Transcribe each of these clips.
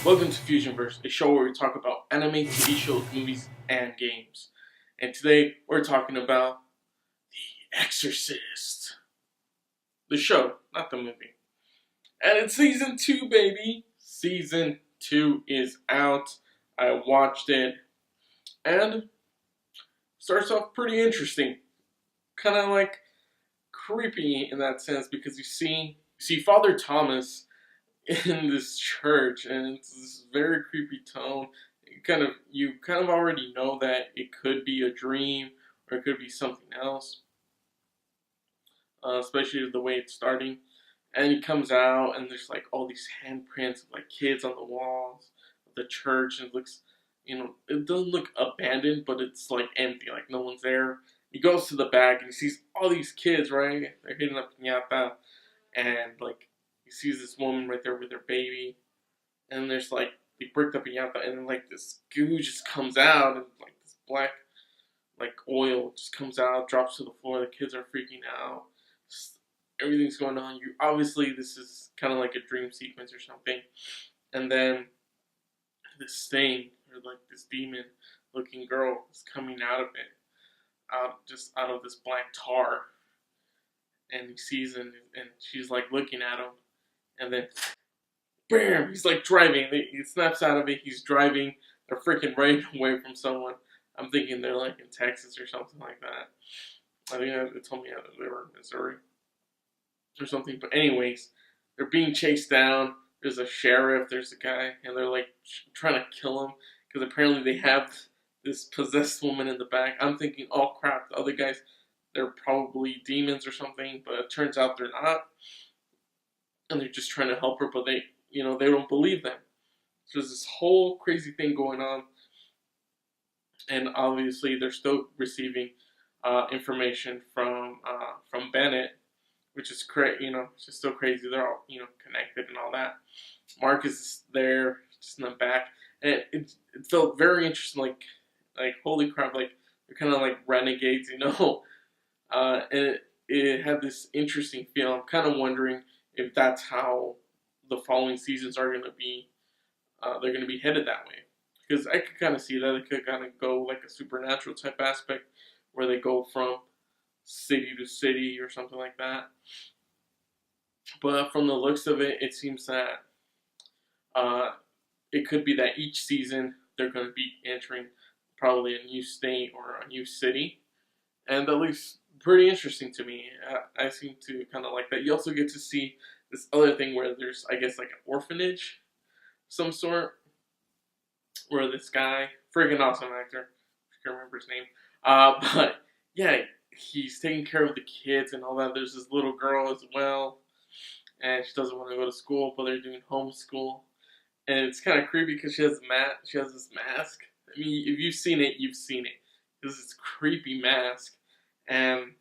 Welcome to Fusionverse, a show where we talk about anime, TV shows, movies, and games. And today we're talking about The Exorcist. The show, not the movie. And it's season 2, baby! Season 2 is out. I watched it. And starts off pretty interesting. Kind of like creepy in that sense because you see Father Thomas in this church, and it's this very creepy tone. You kind of already know that it could be a dream or it could be something else, especially the way it's starting. And he comes out, and there's like all these handprints of like kids on the walls of the church, and it looks, it doesn't look abandoned, but it's like empty, like no one's there. He goes to the back and he sees all these kids, right? They're hitting up piñata, and like he sees this woman right there with her baby, and there's like they break the piñata, and then like this goo just comes out, and like this black like oil just comes out, drops to the floor. The kids are freaking out. Just, everything's going on. You obviously this is kind of like a dream sequence or something, and then this thing or like this demon-looking girl is coming out of it, just out of this black tar, and he sees it, and she's like looking at him, and then bam, he's like driving. He snaps out of it. He's driving. They're freaking right away from someone. I'm thinking they're like in Texas or something like that. I think they told me that they were in Missouri or something. But anyways, they're being chased down. There's a sheriff. There's a guy, and they're like trying to kill him because apparently they have this possessed woman in the back. I'm thinking, oh crap, the other guys, they're probably demons or something. But it turns out they're not, and they're just trying to help her. But they don't believe them. So there's this whole crazy thing going on, and obviously they're still receiving information from Bennett, which is crazy. It's just so crazy. They're all connected and all that. Marcus is there, just in the back, and it felt very interesting. Like holy crap! Like they're kind of like renegades, and it had this interesting feel. I'm kind of wondering if that's how the following seasons are going to be. They're going to be headed that way, because I could kind of see that it could kind of go like a supernatural type aspect where they go from city to city or something like that. But from the looks of it, it seems that it could be that each season they're going to be entering probably a new state or a new city, and that looks pretty interesting to me. I seem to kind of like that. You also get to see this other thing where there's, I guess, like an orphanage, some sort, where this guy, friggin' awesome actor, I can't remember his name, but yeah, he's taking care of the kids and all that. There's this little girl as well, and she doesn't want to go to school, but they're doing homeschool, and it's kind of creepy because she has this mask. I mean, if you've seen it, you've seen it. It's this creepy mask, and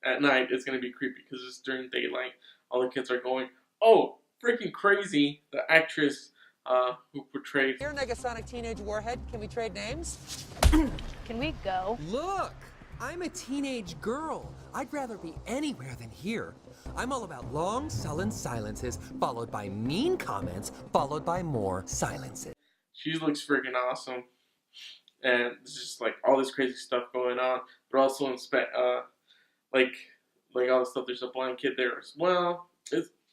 at night it's gonna be creepy because it's during daylight. All the kids are going, oh, freaking crazy. The actress who portrayed. You're Negasonic Teenage Warhead. Can we trade names? Can we go? Look! I'm a teenage girl. I'd rather be anywhere than here. I'm all about long, sullen silences, followed by mean comments, followed by more silences. She looks freaking awesome. And there's just like all this crazy stuff going on. They're also like all the stuff. There's a blind kid there as well.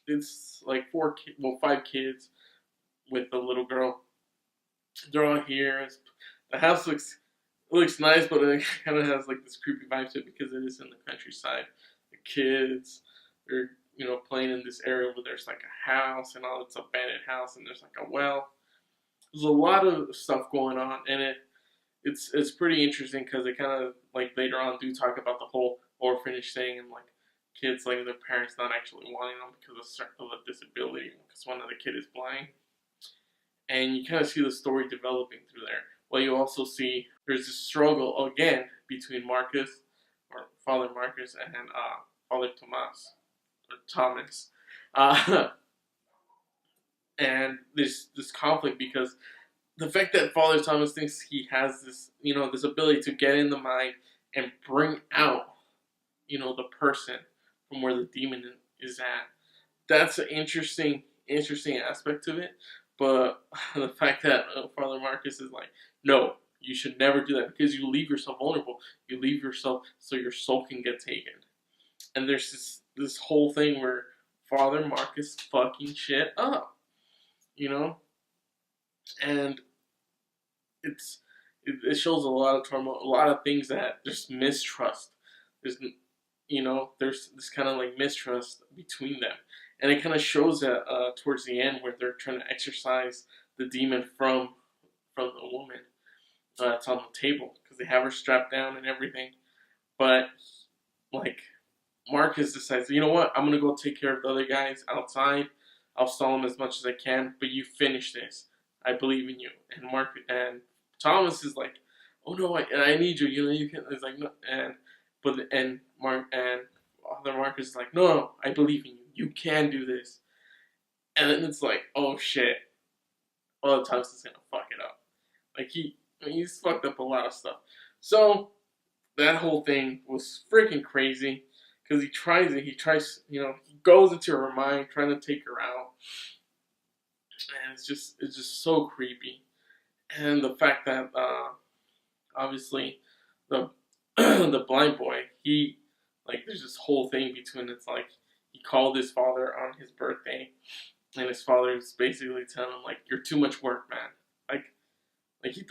It's like 5 kids with the little girl. They're all here. The house looks nice, but it kind of has like this creepy vibe to it because it is in the countryside. The kids, they're playing in this area where there's like a house and all. It's an abandoned house, and there's like a well. There's a lot of stuff going on, and it's pretty interesting because they kind of like later on do talk about the whole orphanage thing and like kids like their parents not actually wanting them because of a disability because one of the kid is blind, and you kind of see the story developing through there. Well, you also see there's this struggle again between Father Marcus and Father Thomas, and this conflict because the fact that Father Thomas thinks he has this this ability to get in the mind and bring out the person from where the demon is at. That's an interesting interesting aspect of it. But the fact that Father Marcus is like, no, you should never do that because you leave yourself vulnerable. You leave yourself so your soul can get taken. And there's this whole thing where Father Marcus fucking shit up, you know, and it shows a lot of turmoil, a lot of things that just mistrust. There's there's this kind of like mistrust between them, and it kind of shows that towards the end where they're trying to exorcise the demon from the woman that's on the table because they have her strapped down and everything, but like Marcus decides, you know what, I'm gonna go take care of the other guys outside. I'll stall them as much as I can, but you finish this. I believe in you. And Thomas is like, oh no, I need you. You know, you can. It's like no, and Father Marcus is like, no, I believe in you. You can do this. And then it's like, oh shit. Well, Thomas is gonna fuck it up. Like he's fucked up a lot of stuff. So that whole thing was freaking crazy because he tries, he goes into her mind trying to take her out, and it's just so creepy. And the fact that obviously the the blind boy, he like there's this whole thing between it's like he called his father on his birthday, and his father is basically telling him like you're too much work, man. Like he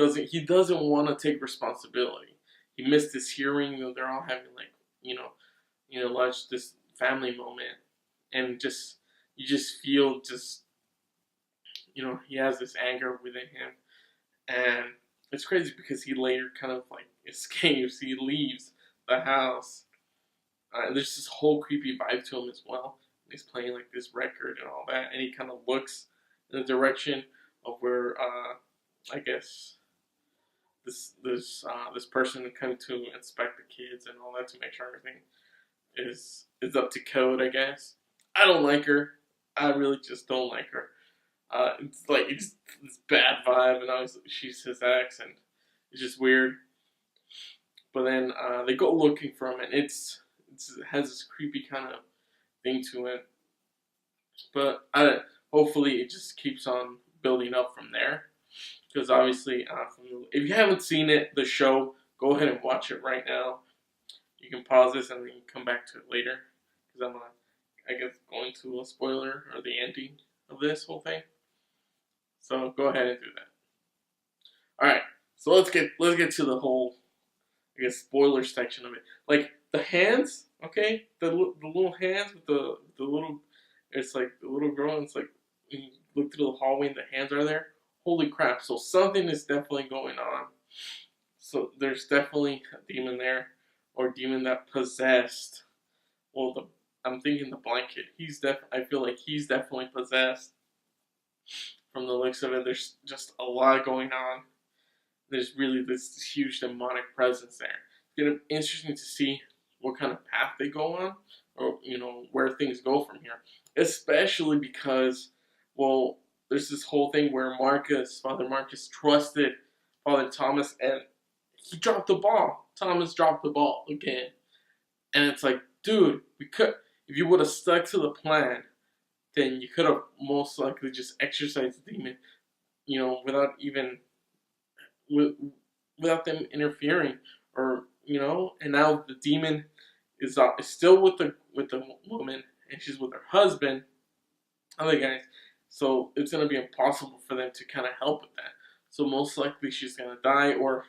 doesn't want to take responsibility. He missed his hearing. They're all having like like this family moment, and you just feel he has this anger within him, and it's crazy because he later kind of like escapes. He leaves the house. And there's this whole creepy vibe to him as well. He's playing like this record and all that, and he kind of looks in the direction of where I guess this person coming to inspect the kids and all that to make sure everything is up to code. I guess I don't like her. I really just don't like her. It's this bad vibe, and obviously she's his ex, and it's just weird. But then they go looking for him, and it has this creepy kind of thing to it. But hopefully it just keeps on building up from there. Because obviously, if you haven't seen it, the show, go ahead and watch it right now. You can pause this and then come back to it later. Because I'm not, I guess, going to a spoiler or the ending of this whole thing. So go ahead and do that. Alright, so let's get to the whole, I guess, spoiler section of it. Like, the hands, okay? The little hands with the little, it's like the little girl, and it's like, when you look through the hallway and the hands are there. Holy crap, so something is definitely going on. So there's definitely a demon there, or a demon that possessed, well, I'm thinking the blind kid. I feel like he's definitely possessed. From the looks of it, there's just a lot going on. There's really this huge demonic presence there. It's going to be interesting to see what kind of path they go on, or, where things go from here. Especially because, well, there's this whole thing where Father Marcus trusted Father Thomas, and he dropped the ball. Thomas dropped the ball again. And it's like, dude, if you would have stuck to the plan, then you could have most likely just exorcised the demon, without them interfering, or and now the demon is still with the woman, and she's with her husband, other guys. So it's gonna be impossible for them to kind of help with that. So most likely she's gonna die, or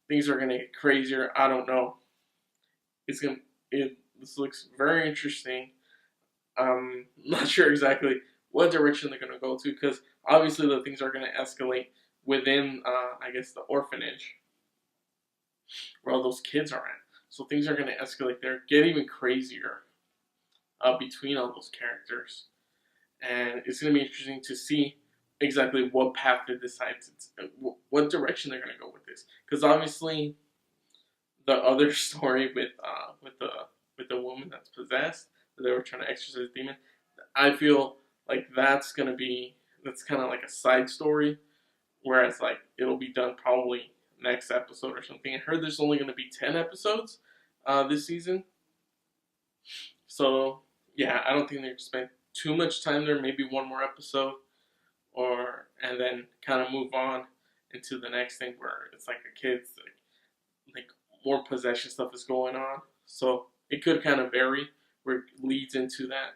things are gonna get crazier. I don't know. This looks very interesting. I'm not sure exactly what direction they're going to go to, because obviously the things are going to escalate within, I guess, the orphanage where all those kids are at. So things are going to escalate there, get even crazier between all those characters. And it's going to be interesting to see exactly what path they decide what direction they're going to go with this. Because obviously the other story with the woman that's possessed, they were trying to exorcise the demon, I feel like that's kind of like a side story, whereas like it'll be done probably next episode or something. I heard there's only going to be 10 episodes this season, so yeah, I don't think they're too much time there. Maybe one more episode, and then kind of move on into the next thing where it's like the kids like more possession stuff is going on. So it could kind of vary where it leads into that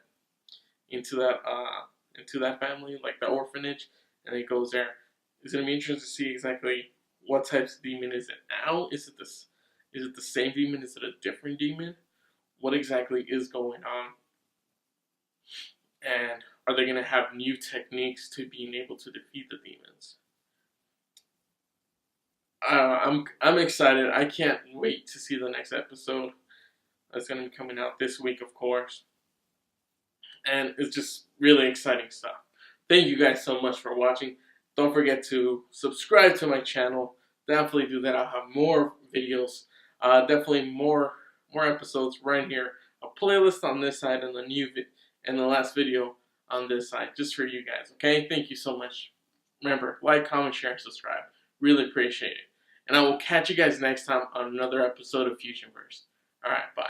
into that family, like the orphanage, and it goes there. It's gonna be interesting to see exactly what types of demon is it now. Is it the same demon? Is it a different demon? What exactly is going on? And are they going to have new techniques to being able to defeat the demons? I'm excited. I can't wait to see the next episode. That's going to be coming out this week, of course. And it's just really exciting stuff. Thank you guys so much for watching. Don't forget to subscribe to my channel. Definitely do that. I'll have more videos. Definitely more episodes right here. A playlist on this side and the last video on this side, just for you guys. Okay, thank you so much. Remember, like, comment, share, and subscribe. Really appreciate it. And I will catch you guys next time on another episode of Fusionverse. All right, bye.